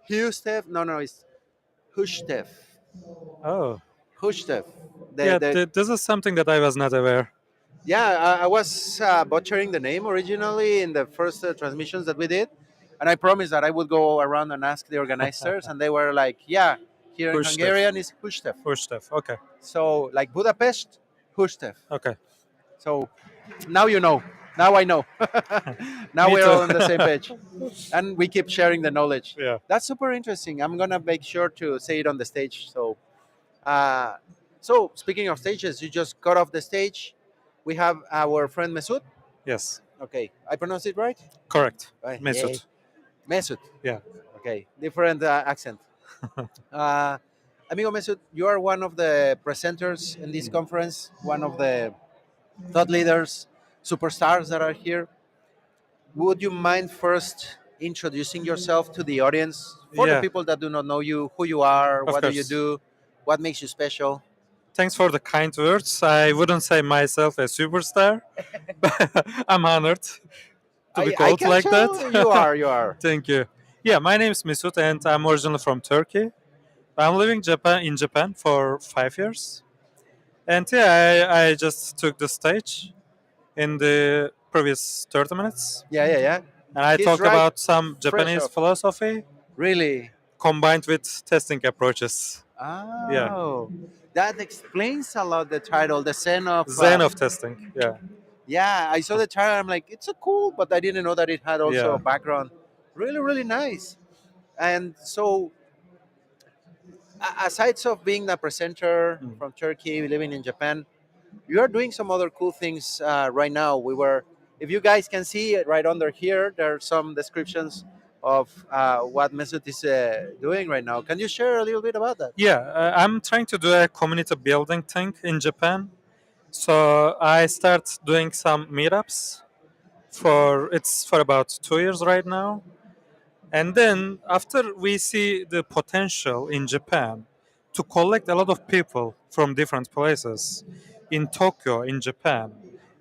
Hustef? No, it's Hushtef. Oh, Hushtef. yeah. The This is something that I was not aware. Yeah, I was butchering the name originally in the first transmissions that we did, and I promised that I would go around and ask the organizers, and they were like, "Yeah, here in Hushstev. Hungarian is Hushtef." Hushstev. Okay. So, like Budapest, Hushtef. Okay. So now you know. Now I know. Now Me we're too. all on the same page, and we keep sharing the knowledge. Yeah. That's super interesting. I'm gonna make sure to say it on the stage. Uh, so speaking of stages, you just got off the stage. We have our friend Mesut. Yes. Okay, I pronounced it right. Correct. Yay, Mesut. Mesut. Yeah. Okay, different accent. Uh, Amigo Mesut, you are one of the presenters in this conference, one of the thought leaders, superstars that are here. Would you mind first introducing yourself to the audience for the Yeah. people that do not know you, who you are, Of what do you course. do, what makes you special? Thanks for the kind words. I wouldn't say myself a superstar, but I'm honored to be I called can like that. tell you are, you are. Thank you. Yeah, my name is Mesut and I'm originally from Turkey. I'm living in Japan for 5 years. And yeah, I just took the stage in the previous 30 minutes. Yeah. And I He's talk right, about some fresh Japanese off. philosophy Really? combined with testing approaches. Yeah, Oh, that explains a lot the title, the Zen of. Zen of testing. Yeah, Yeah, I saw the title. I'm like, it's a cool, but I didn't know that it had also a yeah. background. Really, really nice. And so, aside of being a presenter Mm. from Turkey, living in Japan, you are doing some other cool things right now. If you guys can see it right under here, there are some descriptions of what Mesut is doing right now. Can you share a little bit about that? Yeah, I'm trying to do a community building thing in Japan. So I start doing some meetups for about 2 years right now. And then after we see the potential in Japan to collect a lot of people from different places in Tokyo, in Japan,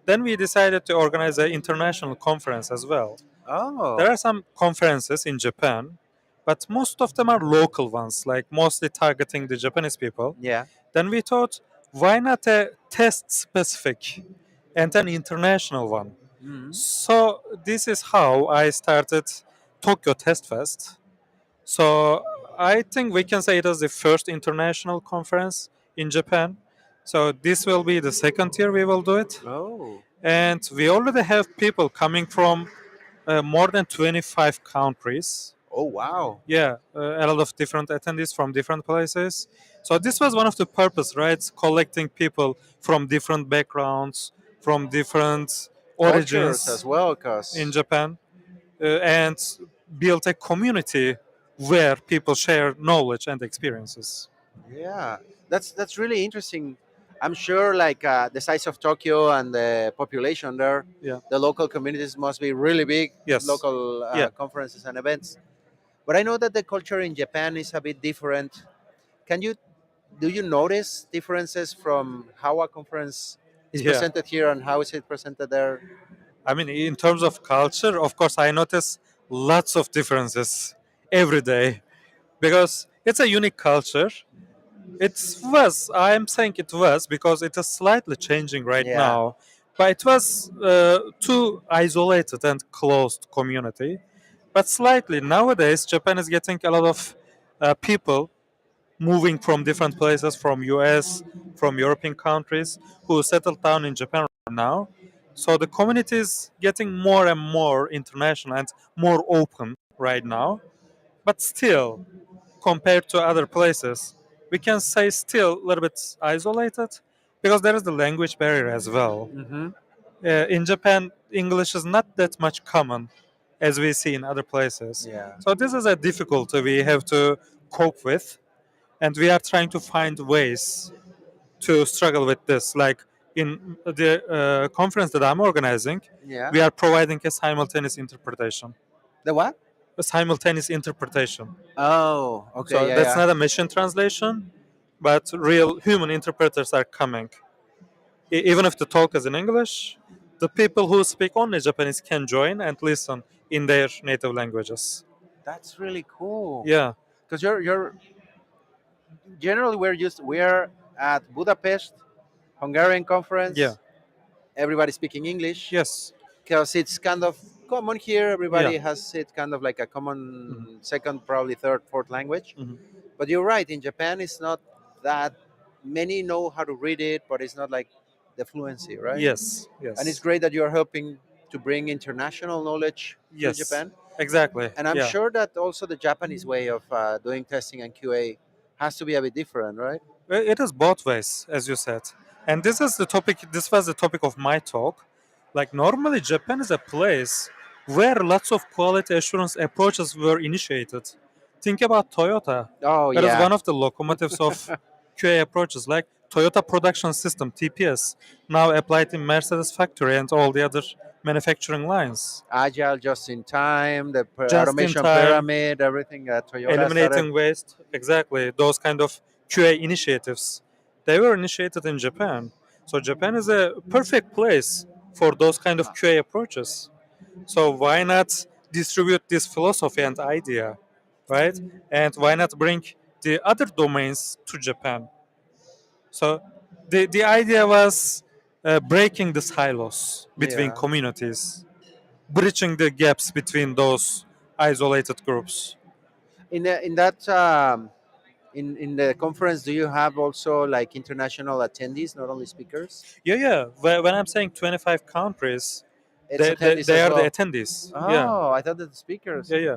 then we decided to organize an international conference as well. There Oh, are some conferences in Japan, but most of them are local ones, like mostly targeting the Japanese people. yeah. Then we thought, why not a test specific and an international one? Mhm. So this is how I started Tokyo Test Fest. So I think we can say it is the first international conference in Japan. So this will be the second year we will do it. Oh, And we already have people coming from more than 25 countries. oh, wow. Yeah, a lot of different attendees from different places. So this was one of the purpose, right? Collecting people from different backgrounds, from different Cultures as origins well, in cause Japan, and build a community where people share knowledge and experiences. yeah, that's really interesting. I'm sure, like the size of Tokyo and the population there, Yeah. the local communities must be really big. Yes. Local Yeah. conferences and events. But I know that the culture in Japan is a bit different. Can you Do you notice differences from how a conference is Yeah. presented here and how is it presented there? I mean, in terms of culture, of course, I notice lots of differences every day because it's a unique culture. It was, I'm saying it was because it is slightly changing right Yeah. now, but it was too isolated and closed community. But slightly nowadays, Japan is getting a lot of people moving from different places, from US, from European countries, who settled down in Japan right now. So the community is getting more and more international and more open right now. But still, compared to other places, we can say still a little bit isolated because there is the language barrier as well. Hmm. In Japan, English is not that much common as we see in other places. Yeah. So this is a difficulty we have to cope with, and we are trying to find ways to struggle with this. Like in the conference that I'm organizing, Yeah. we are providing a simultaneous interpretation. The what? A simultaneous interpretation. Oh, okay. So Yeah, that's yeah. not a machine translation, but real human interpreters are coming. Even if the talk is in English, the people who speak only Japanese can join and listen in their native languages. That's really cool. Yeah. Because you're generally we're at Budapest, Hungarian Yeah. conference. Everybody speaking English Yes. because it's kind of common here. Yeah. Everybody has it kind of like a Mhm. common second, probably third, fourth language. Mhm. But you're right. In Japan, it's not that many know how to read it, but it's not like the fluency, right? Yes. And it's Yes. great that you're helping to bring international knowledge to Yes. Japan. Exactly. And I'm Yeah. sure that also the Japanese way of doing testing and QA has to be a bit different, right? It is both ways, as you said. And this is the topic, this was the topic of my talk. Like, normally, Japan is a place where lots of quality assurance approaches were initiated. Think about Toyota. Oh That is yeah, one of the locomotives of QA approaches, like Toyota Production System, TPS, now applied in Mercedes factory and all the other manufacturing lines. agile, just in time, the Just in automation time, pyramid, everything that Toyota started. eliminating waste, exactly, those kind of QA initiatives, they were initiated in Japan. So Japan is a perfect place for those kind of QA approaches. So why not distribute this philosophy and idea, right? And why not bring the other domains to Japan? So the idea was breaking the silos between Yeah. communities, bridging the gaps between those isolated groups. In that in the conference, do you have also like international attendees, not only speakers? Yeah, yeah. When I'm saying 25 countries, It's they attendees as are the well. attendees. Yeah, Oh, I thought that the speakers. yeah, yeah.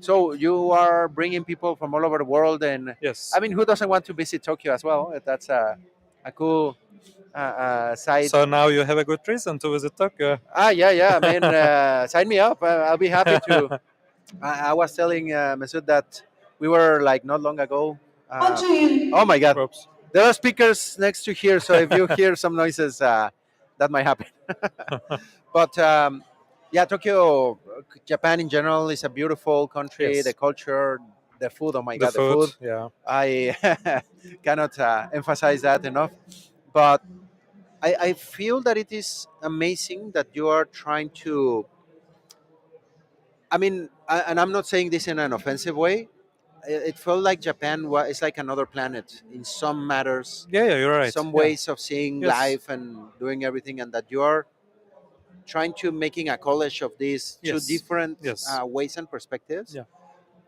So you are bringing people from all over the world, and Yes. I mean, who doesn't want to visit Tokyo as well? That's a cool side. So now you have a good reason to visit Tokyo. Yeah, yeah. I mean, sign me up. I'll be happy to. I was telling Mesut that we were like not long ago. Oh my God, Oops. there are speakers next to here, so if you hear some noises, that might happen. But yeah, Tokyo, Japan in general is a beautiful country. The Yes. culture, the food. Oh my The God, the food. food. Yeah. I cannot emphasize that enough. But I feel that it is amazing that you are trying to. I mean, and I'm not saying this in an offensive way. It felt like Japan is like another planet in some matters, Yeah, yeah. You're right. some Yeah. ways of seeing Yes. life and doing everything, and that you're trying to making a college of these two Yes. different Yes. ways and perspectives. Yeah.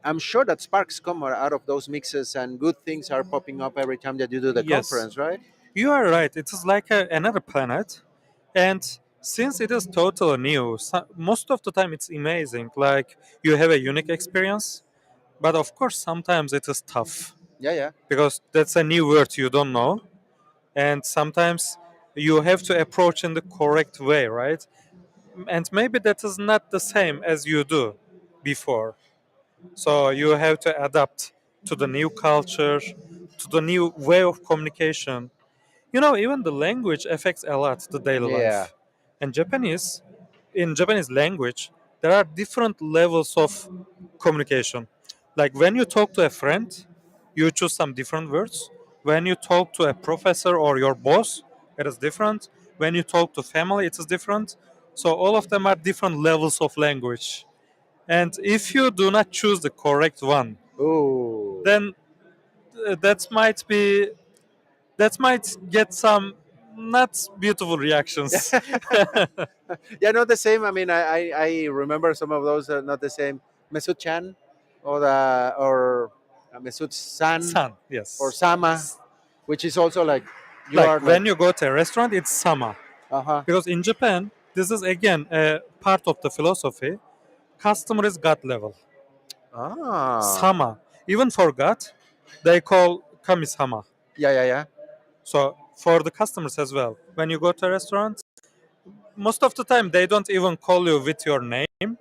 I'm sure that sparks come out of those mixes, and good things are popping up every time that you do the Yes. conference, right? You are right. It is like another planet, and since it is totally new, most of the time it's amazing. Like, you have a unique experience, but of course sometimes it is tough Yeah, yeah. because that's a new word you don't know, and sometimes you have to approach in the correct way, right? And maybe that is not the same as you do before. So you have to adapt to the new culture, to the new way of communication. Even the language affects a lot the daily Yeah. life. And in Japanese language, there are different levels of communication. Like, when you talk to a friend, you choose some different words. When you talk to a professor or your boss, it is different. When you talk to family, it is different. So all of them are different levels of language. And if you do not choose the correct one, Ooh. then that might get some not beautiful reactions. Yeah, not the same. I mean, I remember some of those not the same. Mesut Chan, or Mesut San, San, or yes. Sama, which is also like you Like, are like when you go to a restaurant, it's sama. uh huh. Because in Japan, this is again a part of the philosophy. Customer is God level. Ah, Sama. Even for God, they call kami-sama. yeah, yeah, yeah. So for the customers as well. When you go to a restaurant, most of the time they don't even call you with your name.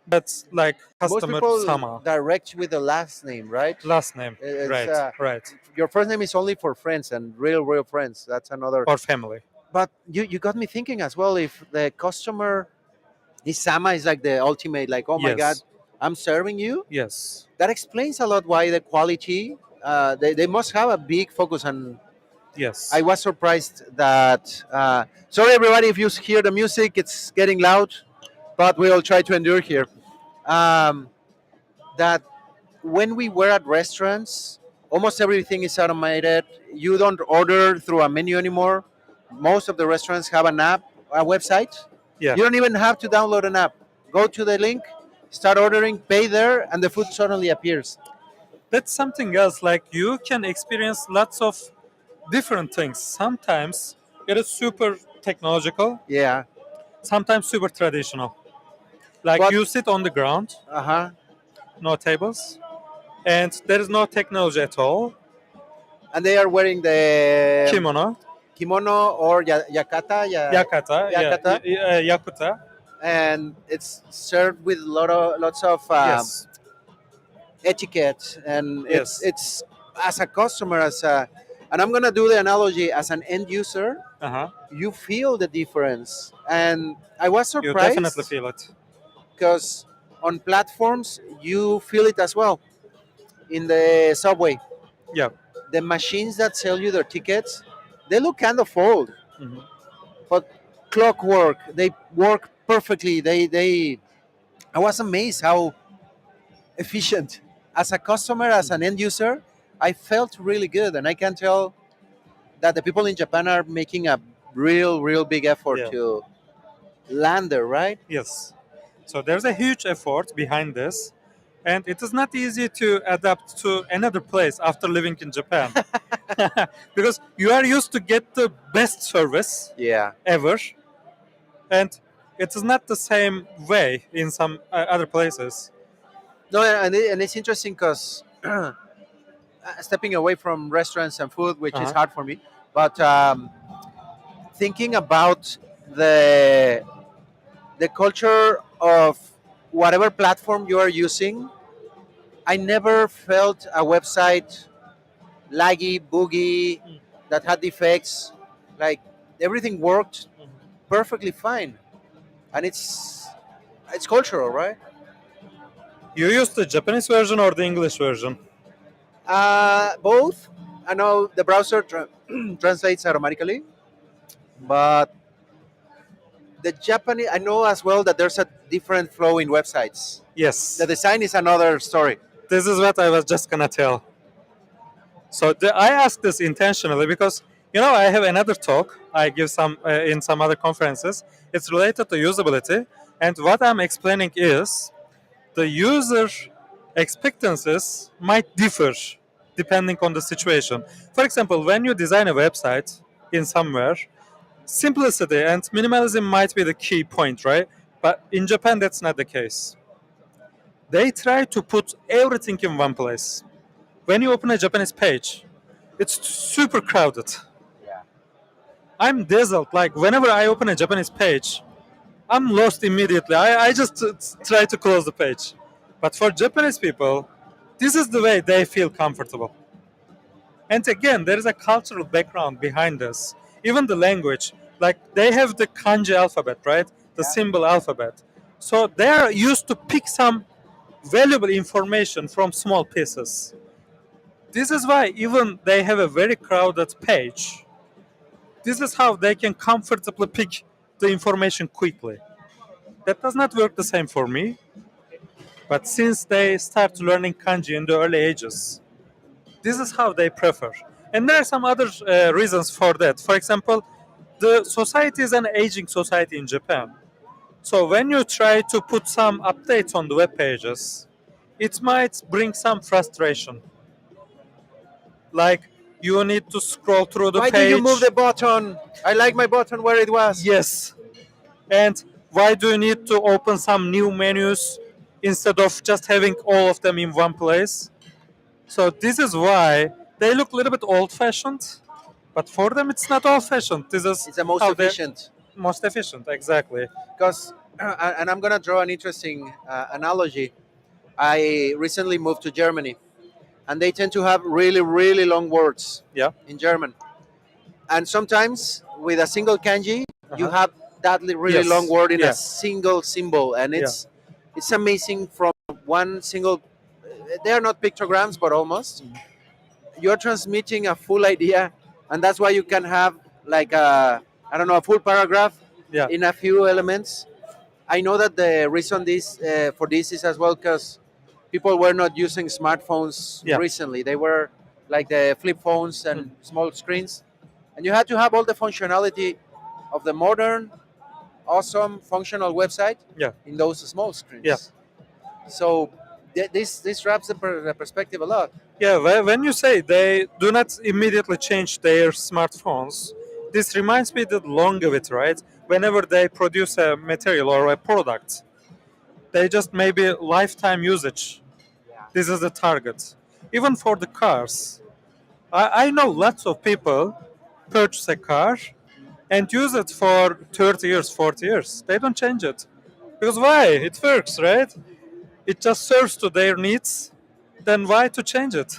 That's like Most customer people sama. direct with the last name, right? Last name. It's Right, right. your first name is only for friends and real friends. That's another. Or family. But you got me thinking as well. If the customer is Sama is like the ultimate, like oh my God, Yes. I'm serving you. Yes. That explains a lot why the quality. They must have a big focus on. I Yes. was surprised that. Sorry, everybody, if you hear the music, it's getting loud, but we'll try to endure here. Um, that when we were at restaurants, almost everything is automated. You don't order through a menu anymore. Most of the restaurants have an app, a website. Yeah, You don't even have to download an app. Go to the link, start ordering, pay there, and the food suddenly appears. that's something else. Like you can experience lots of different things. Sometimes it is super technological, Yeah, sometimes super traditional. Like but you sit on the ground, uh-huh. no tables, and there is no technology at all. And they are wearing the Kimono, kimono or yakata, yeah, yakata, yakuta, and it's served with lots of yes, etiquette, and yes, it's as a customer, and I'm gonna do the analogy as an end user. uh huh. You feel the difference, and I was You definitely surprised feel it. because on platforms you feel it as well. In the subway, Yeah. the machines that sell you their tickets, they look kind of old, Mhm. but clockwork, they work perfectly. They I was amazed how efficient. As a customer, as an end user, I felt really good, and I can tell that the people in Japan are making a real big effort Yeah. to land there, right? Yes. So there's a huge effort behind this, and it is not easy to adapt to another place after living in Japan, because you are used to get the best service Yeah. ever, and it is not the same way in some other places. No, and it's interesting because stepping away from restaurants and food, which is Uh-huh. hard for me, but thinking about the the culture of whatever platform you are using, I never felt a website laggy, boogie, that had defects. Like everything worked perfectly fine, and it's cultural, right? You use the Japanese version or the English version? Both. I know the browser translates automatically, but the Japanese. I know as well that there's a different flow in websites. The Yes. design is another story. This is what I was just gonna tell. So I asked this intentionally because I have another talk I give some in some other conferences. It's related to usability, and what I'm explaining is the user expectancies might differ depending on the situation. For example, when you design a website in somewhere, simplicity and minimalism might be the key point, right? But in Japan, that's not the case. They try to put everything in one place. When you open a Japanese page, it's super crowded. Yeah. I'm dazzled. Like whenever I open a Japanese page, I'm lost immediately. I just try to close the page. But for Japanese people, this is the way they feel comfortable. And again, there is a cultural background behind this. Even the language, like they have the kanji alphabet, right? The Yeah. symbol alphabet. So they are used to pick some valuable information from small pieces. This is why even they have a very crowded page. This is how they can comfortably pick the information quickly. That does not work the same for me, but since they start learning kanji in the early ages, this is how they prefer. And there are some other reasons for that. For example, the society is an aging society in Japan. So when you try to put some updates on the web pages, it might bring some frustration. Like you need to scroll through the Why do you move page. the button? I like my button where it was. Yes. And why do you need to open some new menus instead of just having all of them in one place? So this is why they look a little bit old-fashioned, but for them it's not old-fashioned. This is It's the most how they're efficient. most efficient. Exactly. Because, and I'm gonna draw an interesting analogy. I recently moved to Germany, and they tend to have really long words Yeah. in German. And sometimes with a single kanji, you Uh-huh. have that really long Yes. word in a Yeah. single symbol, and Yeah. it's amazing from one single. They are not pictograms, but almost. You're transmitting a full idea, and that's why you can have like a I don't know a full paragraph Yeah. in a few elements. I know that the reason this for this is as well because people were not using smartphones Yeah. recently. They were like the flip phones and small screens, and you had to have all the functionality of the modern, awesome, functional website Yeah. in those small Yeah. screens. So this wraps the perspective a lot. Yeah, when you say they do not immediately change their smartphones, this reminds me the longevity, right? Whenever they produce a material or a product, they just maybe lifetime usage. This is the target. Even for the cars, I know lots of people purchase a car and use it for 30 years, 40 years. They don't change it. Because why? It works, right? It just serves to their needs. Then why to change it?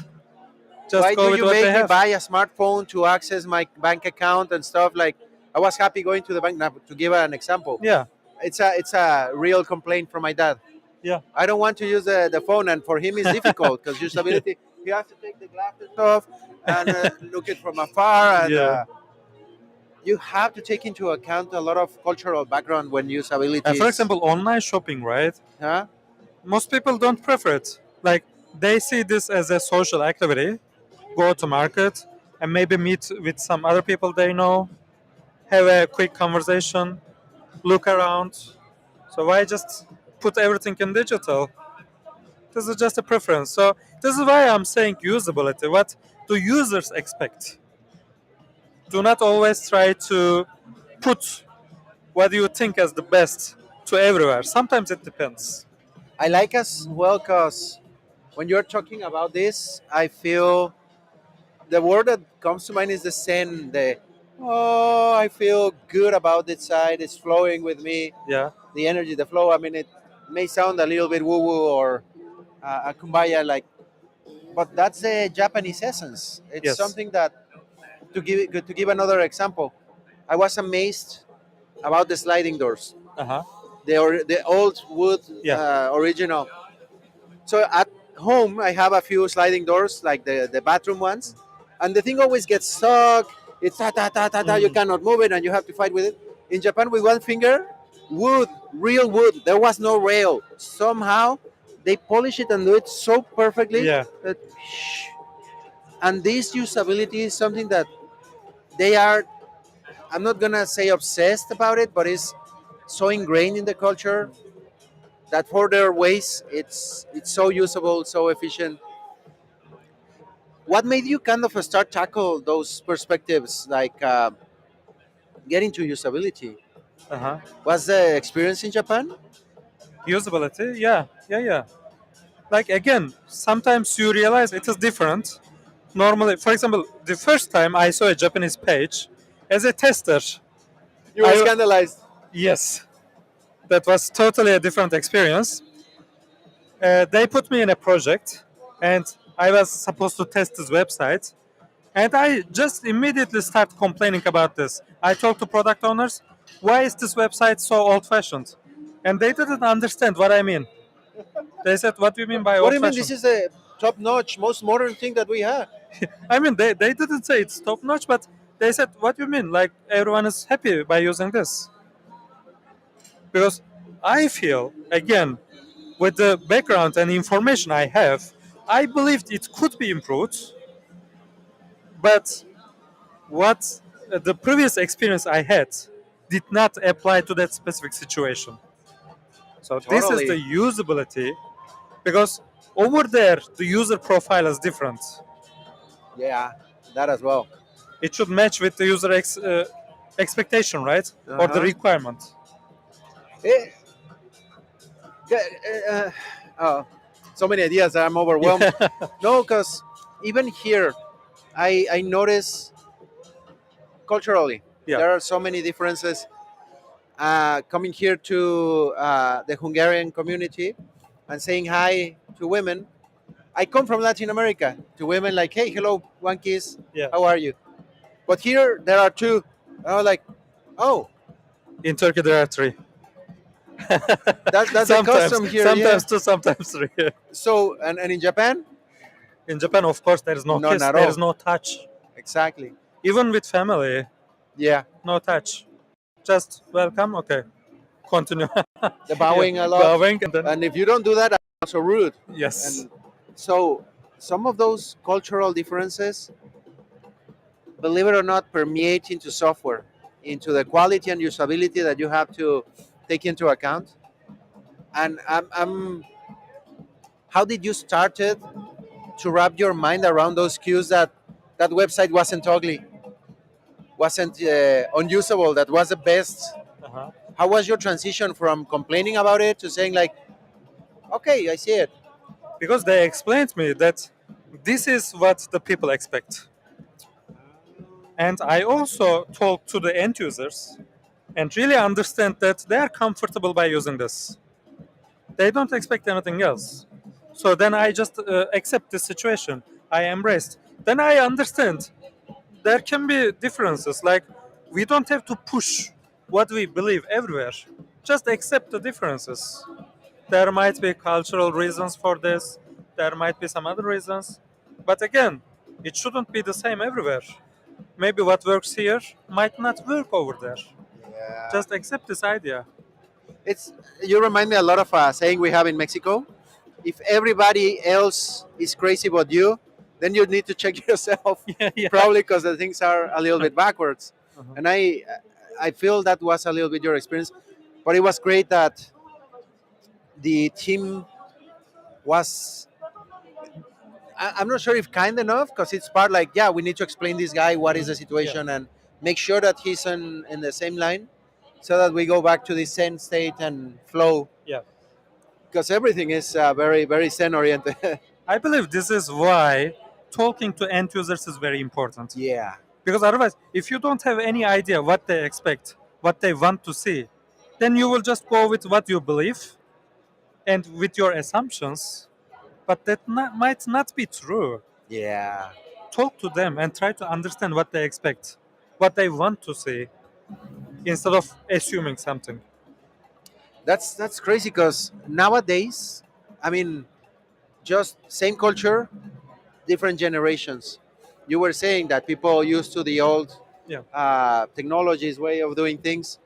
Just Why go do with you what they make me have. buy a smartphone to access my bank account and stuff? Like, I was happy going to the bank. Now, to give an example, Yeah, it's a real complaint from my dad. yeah. I don't want to use the phone, and for him it's difficult because usability. He has to take the glasses off and look it from afar, and Yeah. you have to take into account a lot of cultural background when usability For is. example, online shopping, right? Huh? Most people don't prefer it. Like they see this as a social activity, go to market and maybe meet with some other people they know, have a quick conversation, look around. So why just put everything in digital? This is just a preference. So this is why I'm saying usability. What do users expect? Do not always try to put what you think as the best to everywhere. Sometimes it depends. I like as well because when you're talking about this, I feel the word that comes to mind is the zen. The I feel good about this side. It's flowing with me. Yeah. The energy, the flow. I mean, it may sound a little bit woo woo or a kumbaya like, but that's the Japanese essence. It's Yes. something that to give another example. I was amazed about the sliding doors, Uh huh. the old wood Yeah. original. So at home, I have a few sliding doors, like the bathroom ones, and the thing always gets stuck. It's ta ta ta ta ta. You Mm. cannot move it, and you have to fight with it. In Japan, with one finger, wood, real wood. There was no rail. Somehow, they polish it and do it so perfectly Yeah. that. And this usability is something that they are. I'm not gonna say obsessed about it, but it's so ingrained in the culture that for their ways, it's so usable, so efficient. What made you kind of start tackle those perspectives, like getting to usability? Uh huh. Was the experience in Japan? Usability. Yeah. Yeah. Yeah. Like again, sometimes you realize it is different. Normally, for example, the first time I saw a Japanese page as a tester, You were I scandalized. yes, that was totally a different experience. They put me in a project, and I was supposed to test this website, and I just immediately start complaining about this. I talked to product owners, why is this website so old-fashioned? And they didn't understand what I mean. They said, what do you mean by What do you mean? This old-fashioned? is the top-notch, most modern thing that we have. I mean, they didn't say it's top notch, but they said, what do you mean? Like, everyone is happy by using this. Because I feel, again, with the background and information I have, I believed it could be improved, but what the previous experience I had did not apply to that specific situation. So this is the Totally. usability because over there the user profile is different. Yeah, that as well. It should match with the user expectation, right? Uh Or the huh. requirement. Eh, uh, oh, so many ideas that I'm overwhelmed. Yeah. No, because even here, I notice culturally Yeah. there are so many differences. Coming here to the Hungarian community and saying hi to women. I come from Latin America. To women, like, hey, hello, one kiss, Yeah. how are you? But here there are two. I was like, oh, In Turkey there are three. that's the Sometimes, custom here, yeah. sometimes two, sometimes three. So and in Japan, In Japan, of course, there is no none kiss, at there is all. no touch. Exactly. Even with family, Yeah, no touch. Just welcome, okay, continue. the Yeah, bowing a lot, bowing and then and if you don't do that, also rude. Yes. And so some of those cultural differences, believe it or not, permeate into software, into the quality and usability that you have to take into account. And how did you start it to wrap your mind around those cues that that website wasn't ugly, wasn't unusable, that was the best? Uh-huh. How was your transition from complaining about it to saying like, okay, I see it? Because they explained me that this is what the people expect. And I also talk to the end users and really understand that they are comfortable by using this. They don't expect anything else. So then I just accept the situation. I embraced. Then I understand there can be differences. Like we don't have to push what we believe everywhere. Just accept the differences. There might be cultural reasons for this. There might be some other reasons. But again, it shouldn't be the same everywhere. Maybe what works here might not work over there. Yeah. Just accept this idea. It's you remind me a lot of a saying we have in Mexico. If everybody else is crazy but you, then you need to check yourself. Yeah, yeah. Probably because the things are a little bit backwards. Uh-huh. And I feel that was a little bit your experience, but it was great that the team was. I'm not sure if kind enough because it's part like yeah we need to explain this guy what is the Yeah, situation and make sure that he's in the same line, so that we go back to the zen state and flow yeah. because everything is very very zen oriented. I believe this is why talking to end users is very important. Yeah. Because otherwise, if you don't have any idea what they expect, what they want to see, then you will just go with what you believe and with your assumptions, but that might not be true. Yeah. Talk to them and try to understand what they expect, what they want to see, instead of assuming something. That's crazy because nowadays, I mean, just same culture, different generations. You were saying that people used to the old Yeah. technologies way of doing things.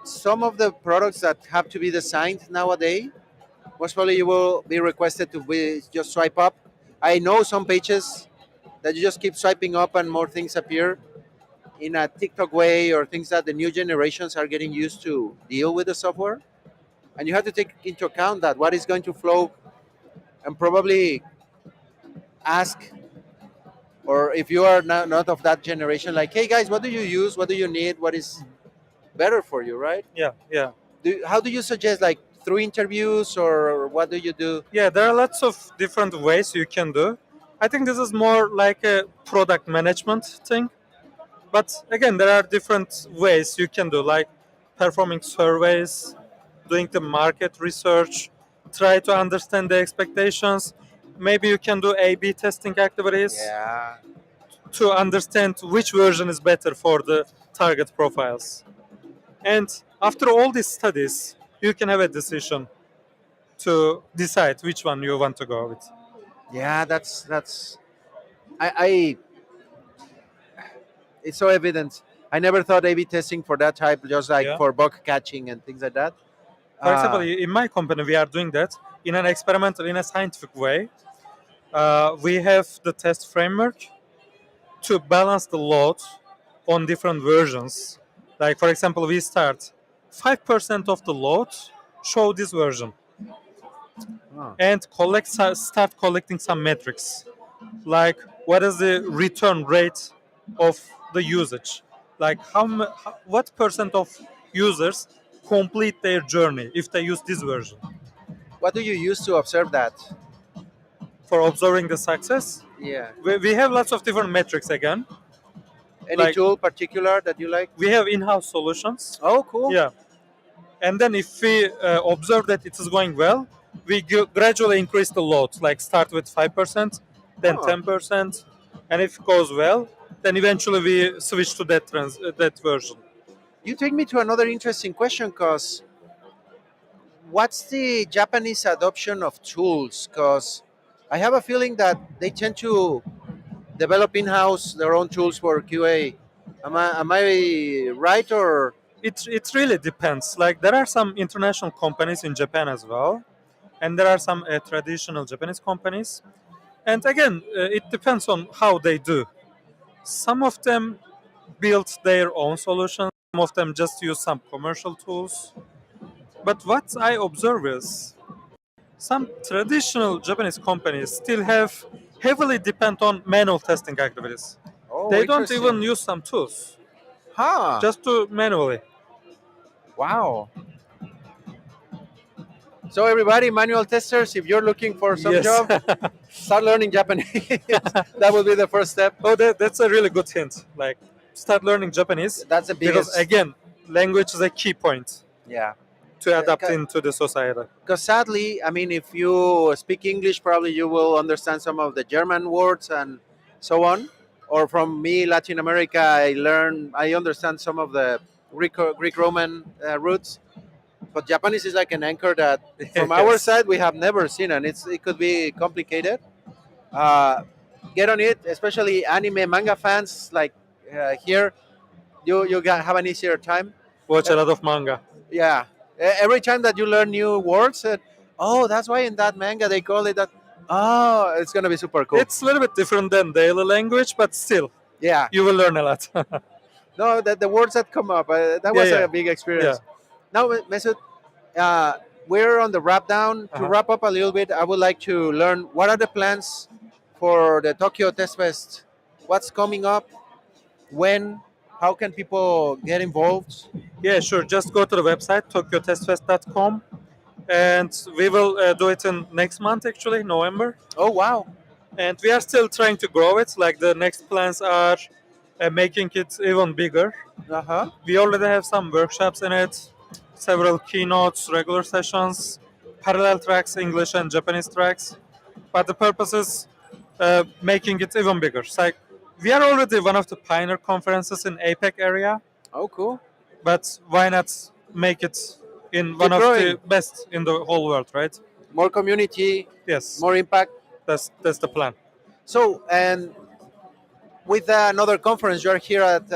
Some of the products that have to be designed nowadays, most probably you will be requested to be just swipe up. I know some pages that you just keep swiping up and more things appear in a TikTok way or things that the new generations are getting used to deal with the software. And you have to take into account that what is going to flow and probably ask, or if you are not of that generation, like, hey guys, what do you use? What do you need? What is better for you, right? Yeah, yeah. How do you suggest, like through interviews or what do you do? Yeah, there are lots of different ways you can do. I think this is more like a product management thing. But again, there are different ways you can do, like performing surveys, doing the market research, try to understand the expectations. Maybe you can do A/B testing activities Yeah, to understand which version is better for the target profiles. And after all these studies, you can have a decision to decide which one you want to go with. yeah, that's I it's so evident. I never thought A/B testing for that type, just like Yeah. for bug catching and things like that. For example, Uh, in my company, we are doing that in an experimental, in a scientific way. We have the test framework to balance the load on different versions. Like, for example, we start 5% of the load show this version oh. and start collecting some metrics, like what is the return rate of the usage, like what percent of users complete their journey if they use this version. What do you use to observe that? For observing the success, Yeah. we have lots of different metrics again. Any Like tool particular that you like? we have in-house solutions. Oh, cool. Yeah, and then if we observe that it is going well, we gradually increase the load, like start with 5%, then Oh, 10%, and if it goes well, then eventually we switch to that version. you take me to another interesting question because what's the Japanese adoption of tools? Because I have a feeling that they tend to develop in-house their own tools for QA. Am I right or It really depends. Like there are some international companies in Japan as well, and there are some traditional Japanese companies. And again, it depends on how they do. Some of them build their own solutions. Some of them just use some commercial tools. But what I observe is some traditional Japanese companies still have heavily depend on manual testing activities. Oh, They don't interesting. even use some tools, Huh. just to manually. Wow. So everybody, manual testers, if you're looking for some Yes. job, start learning Japanese. That would be the first step. Oh, that's a really good hint. Like, start learning Japanese That's the because biggest. again, language is a key point Yeah. to adapt into the society. Because sadly, I mean, if you speak English, probably you will understand some of the German words and so on. Or from me, Latin America, I understand some of the Greek Roman roots. But Japanese is like an anchor that, from our Yes. side, we have never seen, and it could be complicated. Uh, get on it, especially anime manga fans like here. Have an easier time. Watch Uh, a lot of manga. yeah. Every time that you learn new words, oh, that's why in that manga they call it that. Oh, it's gonna be super cool. It's a little bit different than daily language, but still, Yeah. you will learn a lot. No, the words that come up, that Yeah, was yeah, a big yeah. experience. Now, Mesut, uh, we're on the wrap down. To Uh-huh. wrap up a little bit, I would like to learn what are the plans for the Tokyo Test Fest. What's coming up? When? How can people get involved? Yeah, sure. Just go to the website, tokyotestfest.com, and we will do it in next month, actually, November. Oh wow! And we are still trying to grow it. Like the next plans are making it even bigger. Uh huh. We already have some workshops in it, several keynotes, regular sessions, parallel tracks, English and Japanese tracks. But the purpose is making it even bigger. It's like we are already one of the pioneer conferences in APEC area, Oh cool. but why not make it in one Keep of the growing. best in the whole world, right? More community, Yes, more impact. that's the plan. So, and with another conference, you're here at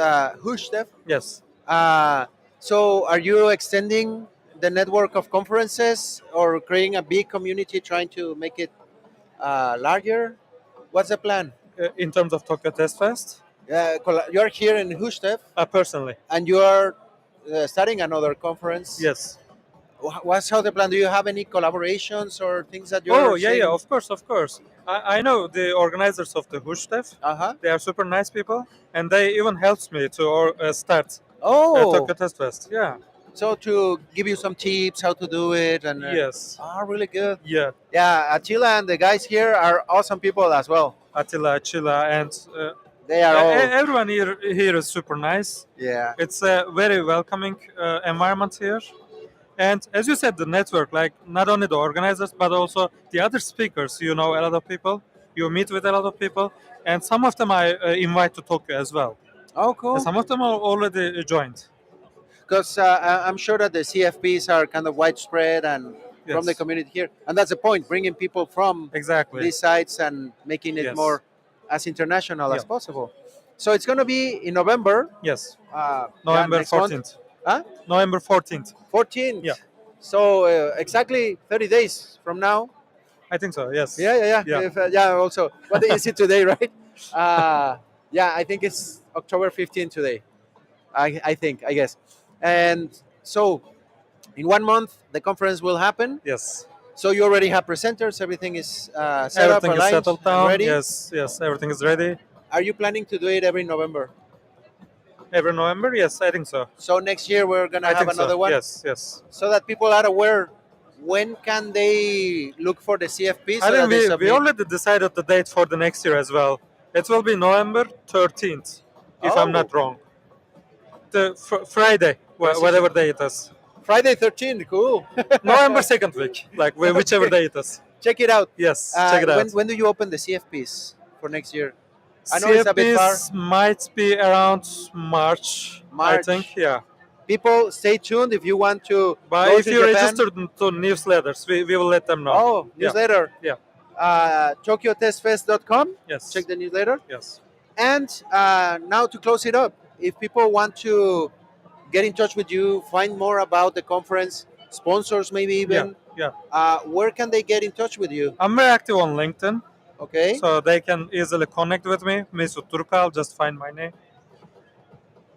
Hushdev. Yes. Uh, so, are you extending the network of conferences or creating a big community, trying to make it larger? What's the plan? In terms of Tokyo Test Fest, You're here in Hushdev, personally, and you are starting another conference. yes. What's how the plan? Do you have any collaborations or things that Oh you're yeah, yeah, saying? of course, of course. I know the organizers of the Hushdev. Uh huh. They are super nice people, and they even helped me to start Oh, Tokyo Test Fest. Yeah. so to give you some tips how to do it, and Yes. really good. Yeah. Yeah, Attila and the guys here are awesome people as well. Attila, Chila, and They are all everyone here is super nice. yeah. It's a very welcoming environment here. And as you said, the network, like not only the organizers, but also the other speakers. You know a lot of people, you meet with a lot of people, and some of them I invite to Tokyo as well. Oh, And cool. some of them are already joined. Because I'm sure that the CFPs are kind of widespread and from the Yes, community here, and that's the point, bringing people from exactly. these sites and making it Yes. more as international Yeah. as possible. So it's going to be in November, Yes, yeah, November next month, 14th. huh? November 14th. 14th. Yeah, So exactly 30 days from now. I think so. Yes. Yeah, yeah, yeah. Yeah. Yeah. Also, what day is it today, right? Yeah, I think it's October 15th today. I think, I guess. And so, in 1 month, the conference will happen. Yes. So you already have presenters. Everything is set up, Everything is aligned, settled and down. ready. Yes. Yes. Everything is ready. Are you planning to do it every November? Every November. Yes, I think so. So next year we're gonna I have think so. another one, Yes. Yes. so that people are aware. When can they look for the CFP I so that think they we submit? already decided the date for the next year as well. It will be November 13th, if I'm Oh, not wrong. The Friday, precision. whatever day it is. Friday 13th. Cool. November second week, like whichever Okay. day it is. Check it out. Yes, check it out. When do you open the CFPs for next year? I know it's a bit far. CFPs might be around March, I think. March. Yeah. People, stay tuned if you want to But go if to you Japan. registered to newsletters, we will let them know. Oh, Yeah. newsletter. Yeah. TokyoTestFest.com. Yes. Check the newsletter. Yes. And now to close it up, if people want to get in touch with you, find more about the conference, sponsors maybe Yeah. even, Yeah. Where can they get in touch with you? I'm very active on LinkedIn, Okay. so they can easily connect with me. Mesut Durukal, just find my name.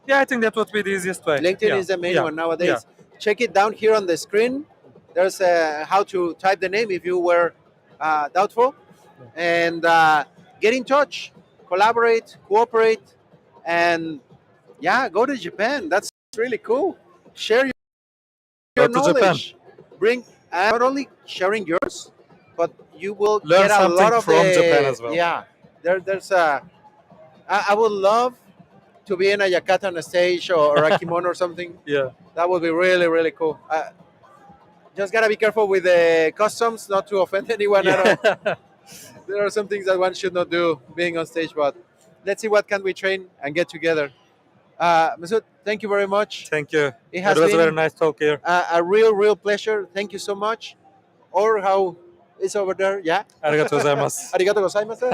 Yeah, I think that would be the easiest way. LinkedIn Yeah, is the main yeah, one yeah. nowadays. Check it down here on the screen. There's how to type the name if you were doubtful. And get in touch, collaborate, cooperate, and yeah, go to Japan. That's really cool. Share Go your to Japan, knowledge. Bring not only sharing yours, but you will learn get a lot something of from Japan the as well. yeah. There's a. I would love to be in a yukata on a stage or a kimono or something. Yeah, That would be really really cool. Just gotta be careful with the customs, not to offend anyone. I don't. yeah. There are some things that one should not do being on stage, but let's see what can we train and get together. Mesut, thank you very much. Thank you. It It has was a very been nice talk here. a real pleasure. Thank you so much. Or how is over there? Yeah. Arigatou gozaimasu. Arigato gozaimasu.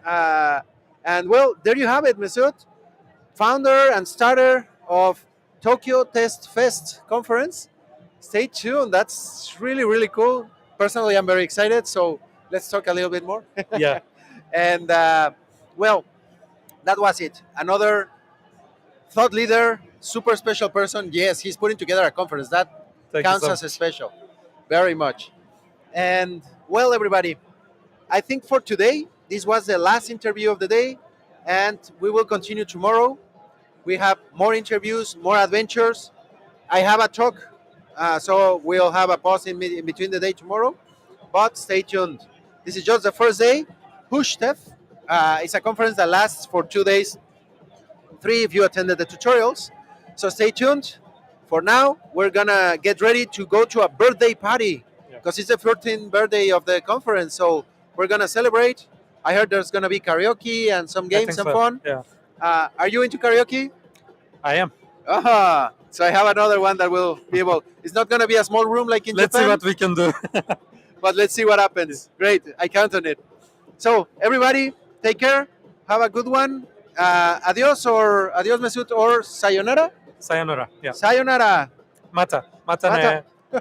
uh, and well, there you have it, Mesut, founder and starter of Tokyo Test Fest conference. Stay tuned. That's really, really cool. Personally, I'm very excited. So let's talk a little bit more. Yeah, And well, that was it. Another thought leader, super special person. Yes, he's putting together a conference. That thank you counts so as a much. special, very much. And well, everybody, I think for today, this was the last interview of the day, and we will continue tomorrow. We have more interviews, more adventures. I have a talk, so we'll have a pause in between the day tomorrow. But stay tuned. This is just the first day. Push Steph. It's a conference that lasts for 2 days, three if you attended the tutorials. So stay tuned. For now, we're gonna get ready to go to a birthday party Yeah. because it's the 14th birthday of the conference. So we're gonna celebrate. I heard there's gonna be karaoke and some I games think and so. fun. Yeah, Are you into karaoke? I am. Aha! So I have another one that will be able. It's not gonna be a small room like in Let's see Japan, what we can do. but let's see what happens. Great, I count on it. So everybody, take care. Have a good one. Adios or adios, Mesut, or sayonara. Sayonara. Yeah. Sayonara. Mata. Mata Mata. ne.